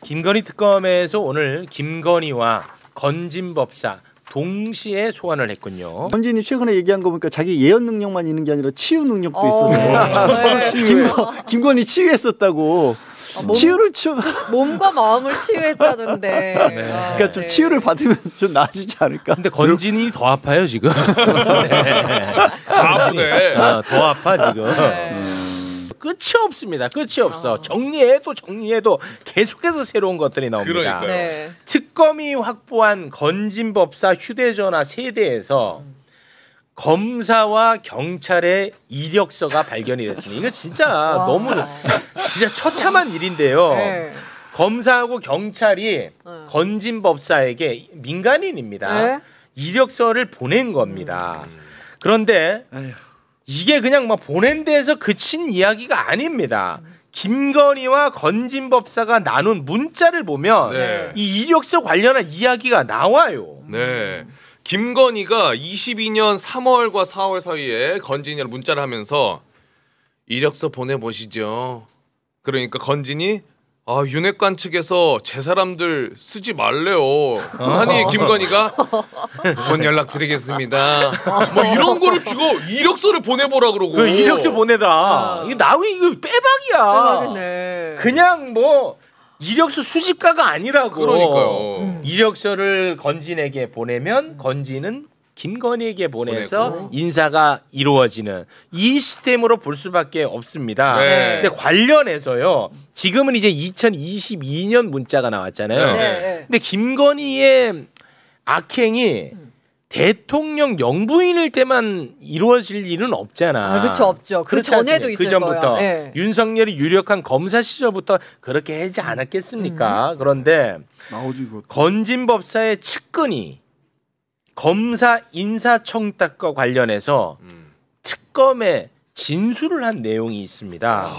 김건희 특검에서 오늘 김건희와 건진법사 동시에 소환을 했군요. 건진이 최근에 얘기한 거 보니까 자기 예언 능력만 있는 게 아니라 치유 능력도 있어서 서로 김건희 치유했었다고. 치유를 몸과 마음을 치유했다던데. 네. 그러니까 좀 치유를 받으면 좀 나아지지 않을까? 근데 건진이 더 아파요 지금. 네. 더 아프네. 더 아파 지금. 끝이 없습니다. 끝이 없어. 정리해도 계속해서 새로운 것들이 나옵니다. 네. 특검이 확보한 건진법사 휴대전화 세대에서 검사와 경찰의 이력서가 발견이 됐습니다. 이거 진짜 너무 진짜 처참한 일인데요. 네. 검사하고 경찰이 건진법사에게 민간인입니다. 네? 이력서를 보낸 겁니다. 그런데 이게 그냥 막 보낸 데에서 그친 이야기가 아닙니다. 김건희와 건진법사가 나눈 문자를 보면 네. 이 이력서 관련한 이야기가 나와요. 네. 김건희가 22년 3월과 4월 사이에 건진이랑 문자를 하면서 이력서 보내보시죠. 그러니까 건진이 윤핵관 측에서 제 사람들 쓰지 말래요. 아니 김건희가 곧 연락드리겠습니다. 뭐 이런 거를 주고 이력서를 보내보라 그러고. 그 이력서 보내다. 이거 이거 빼박이야. 대박이네. 그냥 뭐 이력서 수집가가 아니라고. 그러니까요. 이력서를 건진에게 보내면 건진은 김건희에게 보내서 인사가 이루어지는 이 시스템으로 볼 수밖에 없습니다. 네. 근데 관련해서요. 지금은 이제 2022년 문자가 나왔잖아요. 네. 근데 김건희의 악행이 대통령 영부인일 때만 이루어질 일은 없잖아. 그렇죠, 없죠. 그 그렇지 전에도 않습니까? 있을 그 전부터 거야. 네. 윤석열이 유력한 검사 시절부터 그렇게 하지 않았겠습니까? 그런데 나오지 그 건진법사의 측근이 검사 인사청탁과 관련해서 특검에 진술을 한 내용이 있습니다.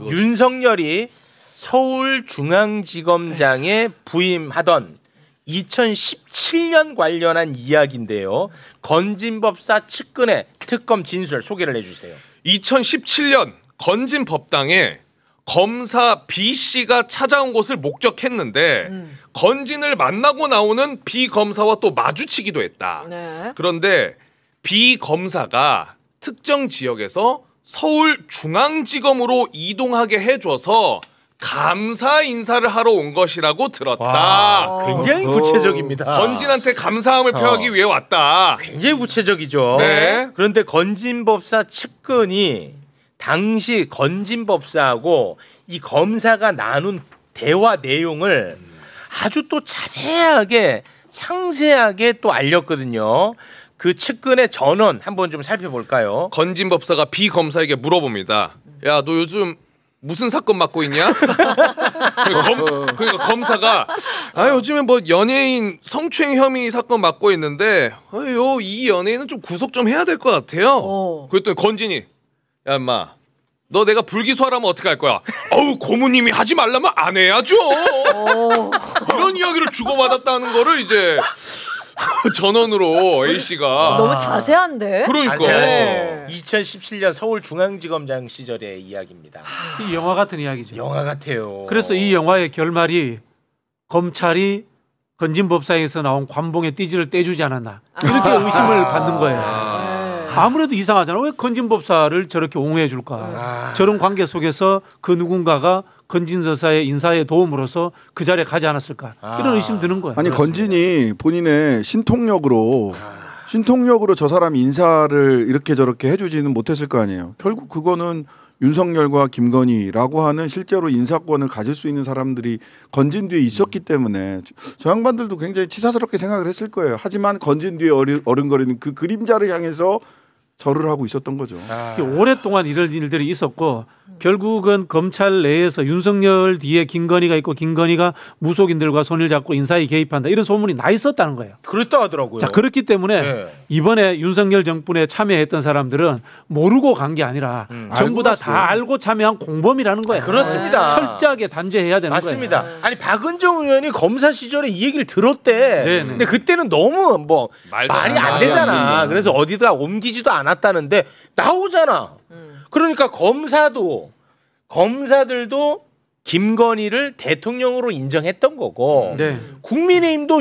윤석열이 서울중앙지검장에 부임하던 2017년 관련한 이야기인데요. 건진법사 측근의 특검 진술 소개를 해주세요. 2017년 건진 법당에 검사 B 씨가 찾아온 곳을 목격했는데 건진을 만나고 나오는 B 검사와 또 마주치기도 했다. 네. 그런데 B 검사가 특정 지역에서 서울중앙지검으로 이동하게 해줘서 감사 인사를 하러 온 것이라고 들었다. 굉장히 구체적입니다. 건진한테 감사함을 표하기 위해 왔다. 굉장히 구체적이죠. 네. 그런데 건진법사 측근이 당시 건진법사하고 이 검사가 나눈 대화 내용을 아주 또 자세하게 상세하게 또 알렸거든요. 그 측근의 전원 한번 좀 살펴볼까요? 건진 법사가 B 검사에게 물어봅니다. 야, 너 요즘 무슨 사건 맡고 있냐? 그러니까 검사가 요즘에 뭐 연예인 성추행 혐의 사건 맡고 있는데 이 연예인은 좀 구속 좀 해야 될 것 같아요. 그랬더니 건진이 야 인마 너 내가 불기소하라면 어떻게 할 거야? 고모님이 하지 말라면 안 해야죠. 이런 이야기를 주고받았다는 거를 이제 전원으로 A씨가 너무 자세한데? 그러니까 자세하죠. 2017년 서울중앙지검장 시절의 이야기입니다. 이 영화 같은 이야기죠. 영화 같아요. 그래서 이 영화의 결말이 검찰이 건진법사에서 나온 관봉의 띠지를 떼주지 않았나 이렇게 의심을 받는 거예요. 아무래도 이상하잖아. 왜 건진법사를 저렇게 옹호해 줄까? 저런 관계 속에서 그 누군가가 건진서사의 인사에 도움으로써 그 자리에 가지 않았을까? 이런 의심 드는 거예요. 아니 건진이 본인의 신통력으로 저 사람 인사를 이렇게 저렇게 해주지는 못했을 거 아니에요. 결국 그거는 윤석열과 김건희라고 하는 실제로 인사권을 가질 수 있는 사람들이 건진 뒤에 있었기 때문에 저 양반들도 굉장히 치사스럽게 생각을 했을 거예요. 하지만 건진 뒤에 어른거리는 그 그림자를 향해서 절을 하고 있었던 거죠. 오랫동안 이런 일들이 있었고 결국은 검찰 내에서 윤석열 뒤에 김건희가 있고 김건희가 무속인들과 손을 잡고 인사에 개입한다 이런 소문이 나 있었다는 거예요. 그랬다 하더라고요. 자 그렇기 때문에 이번에 윤석열 정권에 참여했던 사람들은 모르고 간 게 아니라 전부 다 알고 참여한 공범이라는 거예요. 그렇습니다. 철저하게 단죄해야 되는 맞습니다. 거예요. 아니 박은정 의원이 검사 시절에 이 얘기를 들었대. 근데 그때는 너무 뭐 말이 안 되잖아. 그래서 어디다 옮기지도 않았다는데 나오잖아. 그러니까 검사들도 김건희를 대통령으로 인정했던 거고 네. 국민의힘도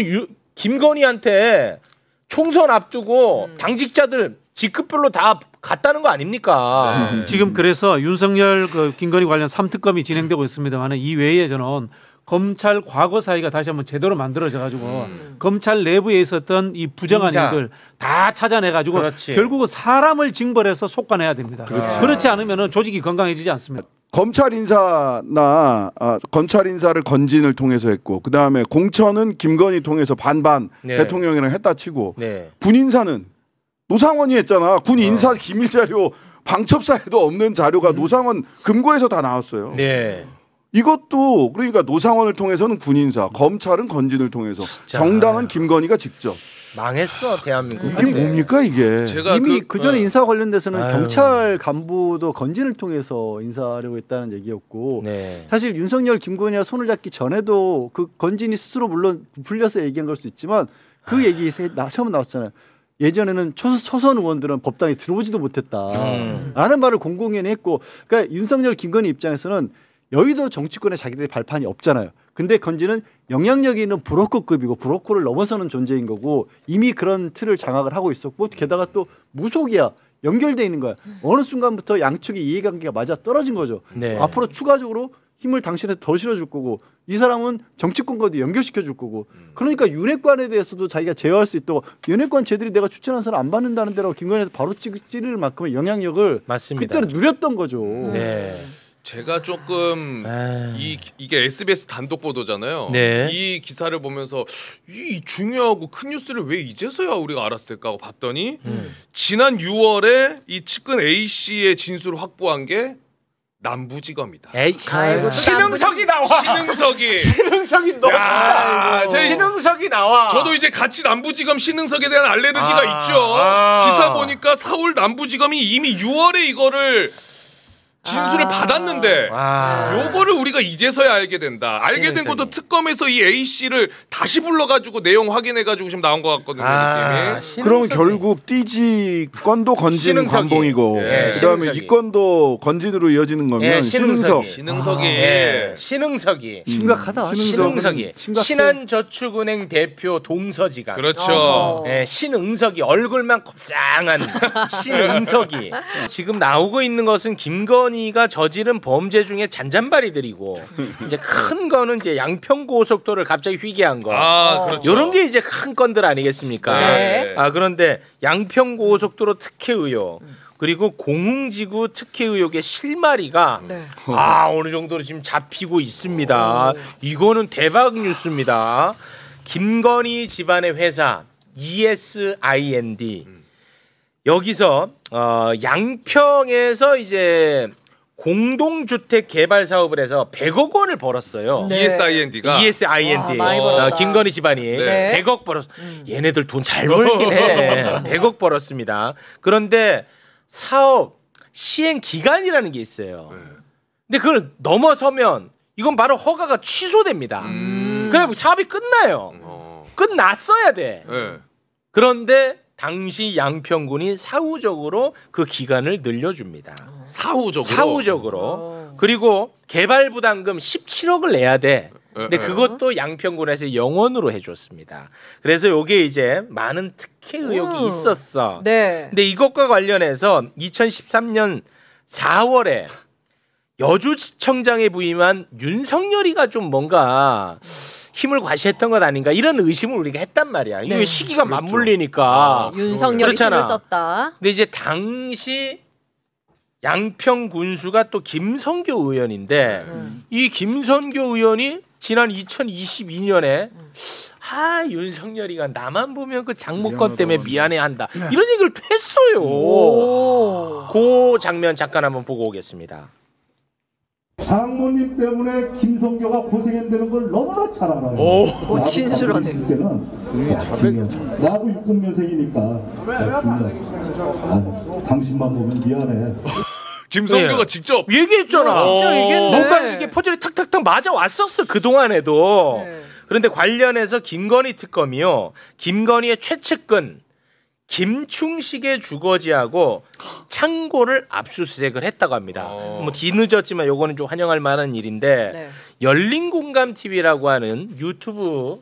김건희한테 총선 앞두고 당직자들 직급별로 다 갔다는 거 아닙니까? 지금 그래서 윤석열 김건희 관련 3특검이 진행되고 있습니다만 이 외에 저는 검찰 과거 사이가 다시 한번 제대로 만들어져 가지고 검찰 내부에 있었던 이 부정한 일들 다 찾아내 가지고 결국은 사람을 징벌해서 속관해야 됩니다. 그렇지 않으면 조직이 건강해지지 않습니다. 검찰 인사나 검찰 인사를 건진을 통해서 했고 그 다음에 공천은 김건희 통해서 반반 대통령이랑 했다 치고 군 인사는 노상원이 했잖아. 군 인사 기밀 자료 방첩사에도 없는 자료가 노상원 금고에서 다 나왔어요. 이것도 그러니까 노상원을 통해서는 군 인사, 검찰은 건진을 통해서, 정당은 김건희가 직접. 망했어 대한민국. 이게 뭡니까 이게? 제가 이미 그 전에 인사 관련돼서는 경찰 간부도 건진을 통해서 인사하려고 했다는 얘기였고 사실 윤석열 김건희와 손을 잡기 전에도 그 건진이 스스로 물론 불려서 얘기한 걸 수 있지만 그 얘기 처음 나왔잖아요. 예전에는 초선 의원들은 법당에 들어오지도 못했다라는 말을 공공연히 했고, 그러니까 윤석열 김건희 입장에서는 여의도 정치권에 자기들의 발판이 없잖아요. 근데 건진은 영향력이 있는 브로커급이고 브로커를 넘어서는 존재인 거고 이미 그런 틀을 장악을 하고 있었고 게다가 또 무속이야. 연결돼 있는 거야. 어느 순간부터 양측의 이해관계가 맞아 떨어진 거죠. 앞으로 추가적으로 힘을 당신한테 더 실어줄 거고 이 사람은 정치권과도 연결시켜줄 거고 그러니까 윤핵관에 대해서도 자기가 제어할 수 있도록 윤핵관 쟤들이 내가 추천한 사람 안 받는다는 데라고 김건희한테 바로 찌를 만큼의 영향력을 그때는 누렸던 거죠. 제가 조금 이게 SBS 단독 보도잖아요. 이 기사를 보면서 이 중요하고 큰 뉴스를 왜 이제서야 우리가 알았을까 하고 봤더니 지난 6월에 이 측근 A 씨의 진술을 확보한 게 남부지검이다. 신흥석이 나와. 신흥석이 너 진짜. 신흥석이 나와. 저도 이제 같이 남부지검 신흥석에 대한 알레르기가 있죠. 기사 보니까 서울 남부지검이 이미 6월에 이거를 진술을 받았는데 요거를 우리가 이제서야 알게 된다. 알게 된 것도 특검에서 이 A 씨를 다시 불러가지고 내용 확인해가지고 지금 나온 것 같거든요. 그러면 결국 띠지 건도 건진 관봉이고 그다음에 이 건도 건진으로 이어지는 거면 신흥석이 심각하다. 신흥석이 신한저축은행 대표 동서지간. 그렇죠. 신흥석이 얼굴만 곱상한 신흥석이 지금 나오고 있는 것은 김건희가 저지른 범죄 중에 잔잔바리들이고 이제 큰 거는 이제 양평고속도를 갑자기 휘게한 거. 그렇죠. 이런 게 이제 큰 건들 아니겠습니까? 그런데 양평고속도로 특혜 의혹 그리고 공흥지구 특혜 의혹의 실마리가 어느 정도로 지금 잡히고 있습니다. 이거는 대박 뉴스입니다. 김건희 집안의 회사 ESIND 여기서 양평에서 이제 공동주택 개발 사업을 해서 100억 원을 벌었어요. ESIND가 김건희 집안이 100억 벌었어. 얘네들 돈 잘 벌긴 해. 100억 벌었습니다. 그런데 사업 시행 기간이라는 게 있어요. 근데 그걸 넘어서면 이건 바로 허가가 취소됩니다. 그래 사업이 끝나요. 끝났어야 돼. 그런데 당시 양평군이 사후적으로 그 기간을 늘려줍니다. 사후적으로. 그리고 개발 부담금 17억을 내야 돼. 근데 그것도 양평군에서 영원으로 해줬습니다. 그래서 이게 이제 많은 특혜 의혹이 있었어. 근데 이것과 관련해서 2013년 4월에 여주시청장에 부임한 윤석열이가 좀 뭔가 힘을 과시했던 것 아닌가 이런 의심을 우리가 했단 말이야. 이게 시기가 맞물리니까. 윤석열이 힘을 썼다. 근데 이제 당시 양평 군수가 또 김성교 의원인데 이 김성교 의원이 지난 2022년에 윤석열이가 나만 보면 그 장모권 때문에 미안해한다 이런 얘기를 했어요. 그 장면 잠깐 한번 보고 오겠습니다. 장모님 때문에 김성교가 고생한다는 걸 너무나 잘 알아요. 진술하네. 나하고 60년생이니까 당신만 보면 미안해. 김성교가 직접 얘기했잖아. 진짜 얘기했네. 뭔가 이게 퍼즐이 탁탁탁 맞아 왔었어 그 동안에도. 그런데 관련해서 김건희 특검이요. 김건희의 최측근 김충식의 주거지하고 창고를 압수수색을 했다고 합니다. 뭐 뒤늦었지만 요거는 좀 환영할 만한 일인데 네. 열린공감TV라고 하는 유튜브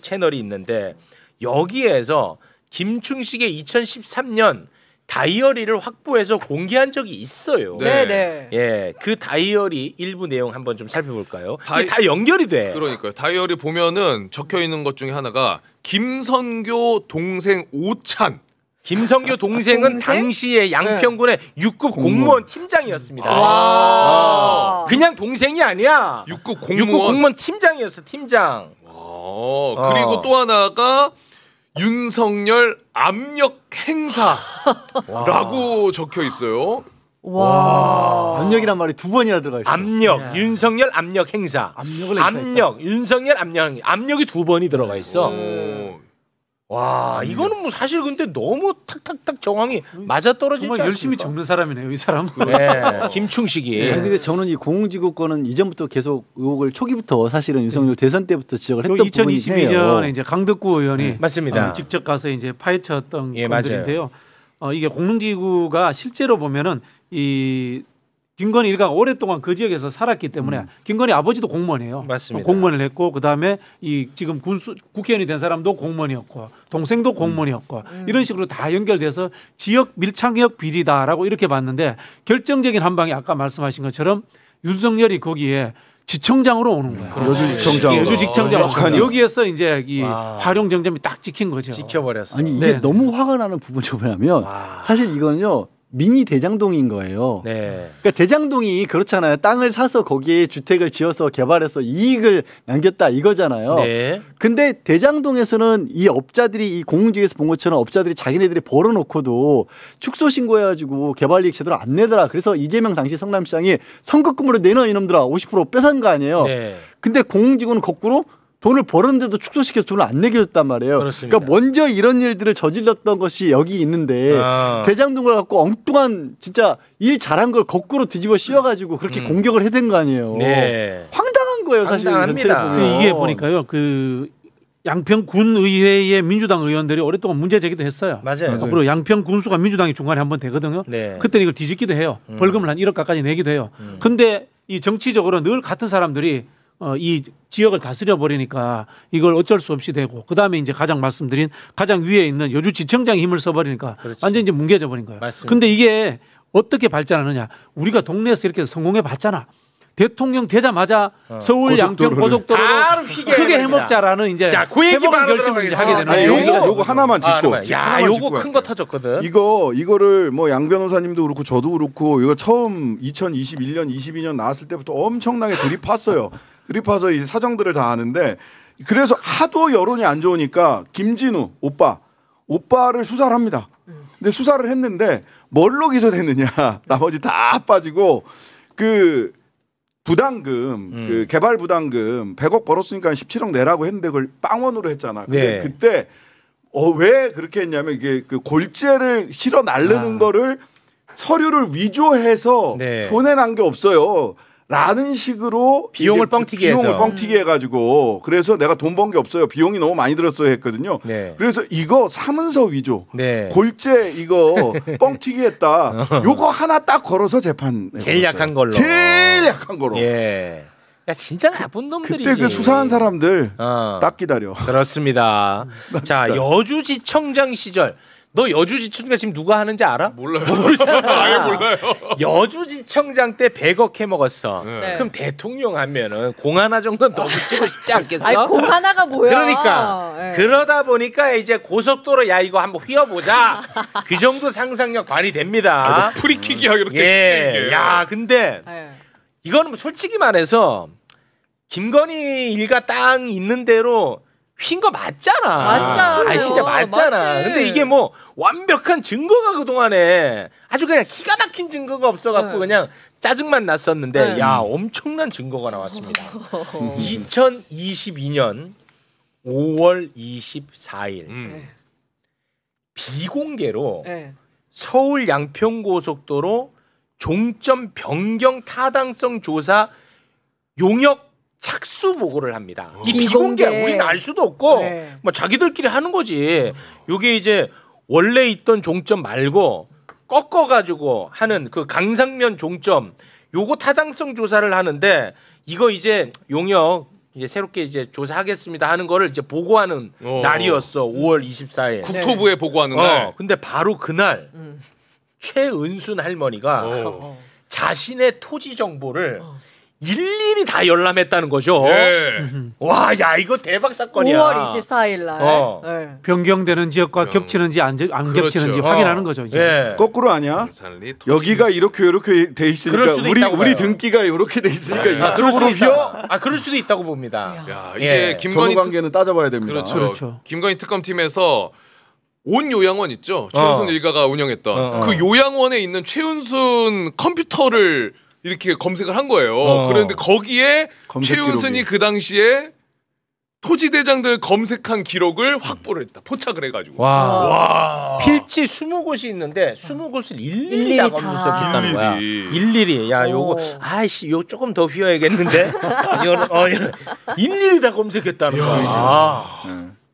채널이 있는데 여기에서 김충식의 2013년 다이어리를 확보해서 공개한 적이 있어요. 네. 예, 그 다이어리 일부 내용 한번 좀 살펴볼까요? 이게 다 연결이 돼. 그러니까요. 다이어리 보면은 적혀 있는 것 중에 하나가 김선교 동생 오찬. 김선교 동생은 당시에 양평군의 6급 공무원 팀장이었습니다. 그냥 동생이 아니야. 6급 공무원 팀장이었어. 팀장. 그리고 또 하나가 윤석열 압력 행사라고 적혀 있어요. 와. 압력이란 말이 2번이나 들어가 있어요. 압력, 윤석열 압력 행사. 윤석열 압력이 2번이 들어가 있어. 와, 이거는 뭐 사실 근데 너무 탁탁탁 정황이 맞아 떨어지지 정말 열심히 않습니까? 적는 사람이네요, 이 사람. 네, 김충식이. 네, 근데 저는 이 공공지구권은 이전부터 계속 의혹을 초기부터 사실은 윤석열 대선 때부터 지적을 했던 부분이에요. 2022년에 이제 강덕구 의원이 맞습니다. 직접 가서 이제 파헤쳤던 건들인데요. 이게 공공지구가 실제로 보면은 이 김건희 일가가 오랫동안 그 지역에서 살았기 때문에 김건희 아버지도 공무원이에요. 맞습니다. 공무원을 했고 그다음에 이 지금 국회의원이 된 사람도 공무원이었고 동생도 공무원이었고 이런 식으로 다 연결돼서 지역 밀착력 비리다라고 이렇게 봤는데 결정적인 한 방이 아까 말씀하신 것처럼 윤석열이 거기에 지청장으로 오는 거예요. 여주지청장. 여기에서 이제 이 활용 정점이 딱 찍힌 거죠. 찍혀버렸어. 아니 이게 너무 화가 나는 부분이 뭐냐면 사실 이거는요. 미니 대장동인 거예요. 네. 그러니까 대장동이 그렇잖아요. 땅을 사서 거기에 주택을 지어서 개발해서 이익을 남겼다 이거잖아요. 네. 근데 대장동에서는 이 업자들이 이 공공지구에서 본 것처럼 업자들이 자기네들이 벌어놓고도 축소 신고해가지고 개발이익 제대로 안 내더라. 그래서 이재명 당시 성남시장이 선거금으로 내놔 이놈들아 50% 뺏은 거 아니에요. 네. 근데 공공지구는 거꾸로 돈을 벌었는데도 축소시켜서 돈을 안 내게 줬단 말이에요. 그렇습니다. 그러니까 먼저 이런 일들을 저질렀던 것이 여기 있는데 대장동을 갖고 엉뚱한 진짜 일 잘한 걸 거꾸로 뒤집어 씌워가지고 그렇게 공격을 해댄 거 아니에요. 네. 황당한 거예요. 사실 전체를 보면. 이게 보니까요. 그 양평군 의회의 민주당 의원들이 오랫동안 문제 제기도 했어요. 맞아요. 앞으로 양평 군수가 민주당이 중간에 한번 되거든요. 네. 그때는 이걸 뒤집기도 해요. 벌금을 한 1억 가까이 내기도 해요. 근데 이 정치적으로 늘 같은 사람들이 이 지역을 다스려 버리니까 이걸 어쩔 수 없이 되고 그다음에 이제 가장 말씀드린 가장 위에 있는 여주지청장이 힘을 써버리니까 완전 이제 뭉개져 버린 거예요. 맞습니다. 근데 이게 어떻게 발전하느냐? 우리가 동네에서 이렇게 성공해 봤잖아. 대통령 되자마자 서울 양평 고속도로로 크게 해먹자라는 이제 해먹을 결심을 이제 하게 되는 요거 하나만 짚고 요거 큰 거 터졌거든. 이거를 뭐 양 변호사님도 그렇고 저도 그렇고 이거 처음 2021년 22년 나왔을 때부터 엄청나게 들이팠어요. 들이파서 이 사정들을 다 아는데 그래서 하도 여론이 안 좋으니까 김진우 오빠를 수사를 합니다. 근데 수사를 했는데 뭘로 기소됐느냐 나머지 다 빠지고 그 부담금 그 개발 부담금 100억 벌었으니까 17억 내라고 했는데 그걸 빵원으로 했잖아. 근데 그때 왜 그렇게 했냐면 이게 그 골재를 실어 나르는 거를 서류를 위조해서 손해 난 게 없어요. 라는 식으로 비용을 뻥튀기 해가지고 그래서 내가 돈 번 게 없어요. 비용이 너무 많이 들었어야 했거든요. 그래서 이거 사문서 위조, 골재 이거 뻥튀기 했다. 요거 하나 딱 걸어서 재판. 제일 약한 걸로. 제일 약한 거로. 예. 야 진짜 나쁜 놈들이지. 그때 그 수사한 사람들 딱 기다려. 그렇습니다. 자 여주지청장 시절. 너 여주지청장 지금 누가 하는지 알아? 몰라요. 아예 몰라요. 여주지청장 때 100억 해먹었어. 그럼 대통령 하면은 공 하나 정도는 더 붙이고 싶지 않겠어? 아니 공 하나가 뭐야? 그러니까 그러다 보니까 이제 고속도로 야 이거 한번 휘어보자. 그 정도 상상력 발휘됩니다. 프리킥이야 이렇게. 야 근데 이거는 솔직히 말해서 김건희 일가 땅 있는 대로 휜 거 맞잖아. 맞잖아요. 아니 진짜 맞잖아. 맞지. 근데 이게 뭐 완벽한 증거가 그동안에 아주 그냥 기가 막힌 증거가 없어갖고 그냥 짜증만 났었는데 야 엄청난 증거가 나왔습니다. 2022년 5월 24일 비공개로 서울 양평고속도로 종점 변경 타당성 조사 용역 착수 보고를 합니다. 이 비공개 우리는 알 수도 없고 뭐 자기들끼리 하는 거지. 요게 이제 원래 있던 종점 말고 꺾어가지고 하는 그 강상면 종점 요거 타당성 조사를 하는데 이거 이제 용역 이제 새롭게 이제 조사하겠습니다 하는 거를 이제 보고하는 날이었어. 5월 24일. 국토부에 보고하는 날. 근데 바로 그날 최은순 할머니가 자신의 토지 정보를 일일이 다 열람했다는 거죠. 예. 와, 야 이거 대박 사건이야. 5월 24일 날 네. 변경되는 지역과 겹치는지 안 그렇죠. 겹치는지 확인하는 거죠. 이제. 네. 거꾸로 아니야? 여기가 이렇게 돼 있으니까 우리 등기가 이렇게 돼 있으니까 이쪽으로 휘어? 아 그럴 수도 있다고 봅니다. 야, 이게 김건희 관계는 따져봐야 됩니다. 그렇죠. 김건희 특검팀에서 온 요양원 있죠. 최은순 일가가 운영했던 그 요양원에 있는 최은순 컴퓨터를 이렇게 검색을 한 거예요. 그런데 거기에 최은순이 그 당시에 토지대장들 검색한 기록을 확보를 했다. 포착을 해가지고. 와. 필지 20곳이 있는데 20곳을 일일이 다 검색했다는 거야. 일일이. 야 요거 아이씨 요 조금 더 휘어야겠는데. 일일이 다 검색했다는 거야.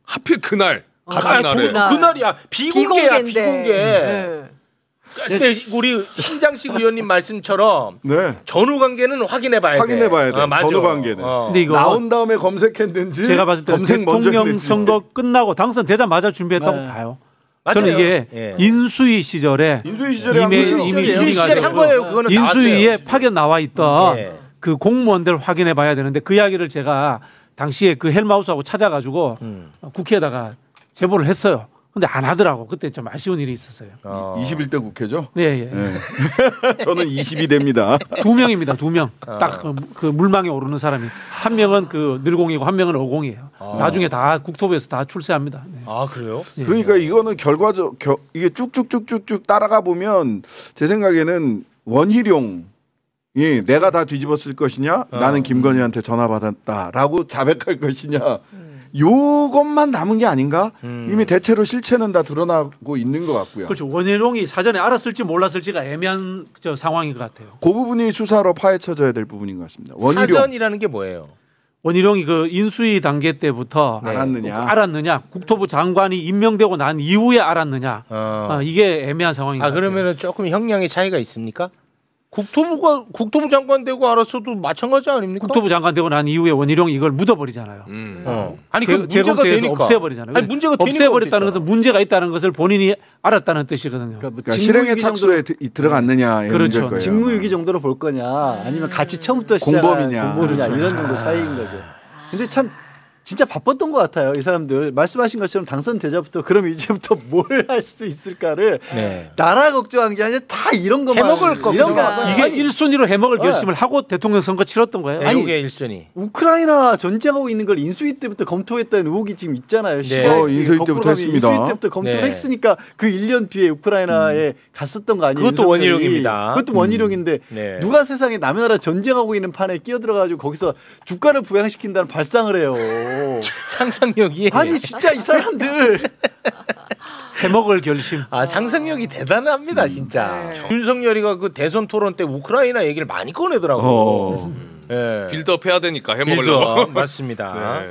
하필 그날. 그날이야. 비공개야 비공개. 근데 우리 신장식 의원님 말씀처럼 전후 관계는 확인해봐야 돼. 확인해봐야 돼. 전후 관계는. 근데 이거 나온 다음에 검색했는지 제가 봤을 때 검색 대통령 선거 끝나고 당선되자마자 준비했다고 봐요. 맞아요. 저는 이게 인수위 시절에 이미 시절에 한 거예요. 그거는 인수위에 파견 나와 있던 그 공무원들 확인해봐야 되는데 그 이야기를 제가 당시에 그 헬마우스하고 찾아가지고 국회에다가 제보를 했어요. 근데 안 하더라고. 그때 좀 아쉬운 일이 있었어요. 21대 국회죠? 네. 저는 22대입니다. 2명입니다. 2명. 딱 그 물망에 오르는 사람이. 한 명은 그 늘공이고 한 명은 어공이에요. 나중에 다 국토부에서 다 출세합니다. 네. 아 그래요? 네. 그러니까 이거는 이게 쭉쭉쭉쭉쭉 따라가 보면 제 생각에는 원희룡 내가 다 뒤집었을 것이냐 나는 김건희한테 전화 받았다라고 자백할 것이냐 요것만 남은 게 아닌가? 이미 대체로 실체는 다 드러나고 있는 것 같고요. 그렇죠. 원희룡이 사전에 알았을지 몰랐을지가 애매한 상황인 것 같아요. 그 부분이 수사로 파헤쳐져야 될 부분인 것 같습니다. 원희룡. 사전이라는 게 뭐예요? 원희룡이 그 인수위 단계 때부터 알았느냐, 국토부 장관이 임명되고 난 이후에 알았느냐, 이게 애매한 상황인 것 같아요. 그러면은 조금 형량의 차이가 있습니까? 국토부 장관 되고 알았어도 마찬가지 아닙니까? 국토부 장관 되고 난 이후에 원희룡이 이걸 묻어버리잖아요. 아니 그 문제가 되니까 없애버리잖아요. 아니 문제가 없애버렸다는 것은 문제가 있다는 것을 본인이 알았다는 뜻이거든요. 그러니까 실행의 착수에 들어갔느냐 그렇죠. 거예요. 직무유기 정도로 볼 거냐, 아니면 같이 처음부터 시작한 공범이냐 이런 정도 차이인 거죠. 근데 참 진짜 바빴던 것 같아요. 이 사람들 말씀하신 것처럼 당선되자부터 그럼 이제부터 뭘 할 수 있을까를 나라 걱정하는 게 아니라 다 이런 것만 해먹을 거 이게 1순위로 해먹을 결심을 하고 대통령 선거 치렀던 거예요. 아니 이게 1순위. 우크라이나 전쟁하고 있는 걸 인수위 때부터 검토했다는 의혹이 지금 있잖아요. 인수위 때부터 했습니다. 인수위 때부터 검토를 했으니까 그 1년 뒤에 우크라이나에 갔었던 거 아니에요? 그것도 원희룡입니다. 그것도 원희룡인데 누가 세상에 남의 나라 전쟁하고 있는 판에 끼어들어가지고 거기서 주가를 부양시킨다는 발상을 해요. 상상력이 아니 진짜 이 사람들 해먹을 결심. 상상력이 대단합니다 진짜. 윤석열이가 그 대선 토론 때 우크라이나 얘기를 많이 꺼내더라고. 빌드업 해야 되니까 해먹으려고. 맞습니다.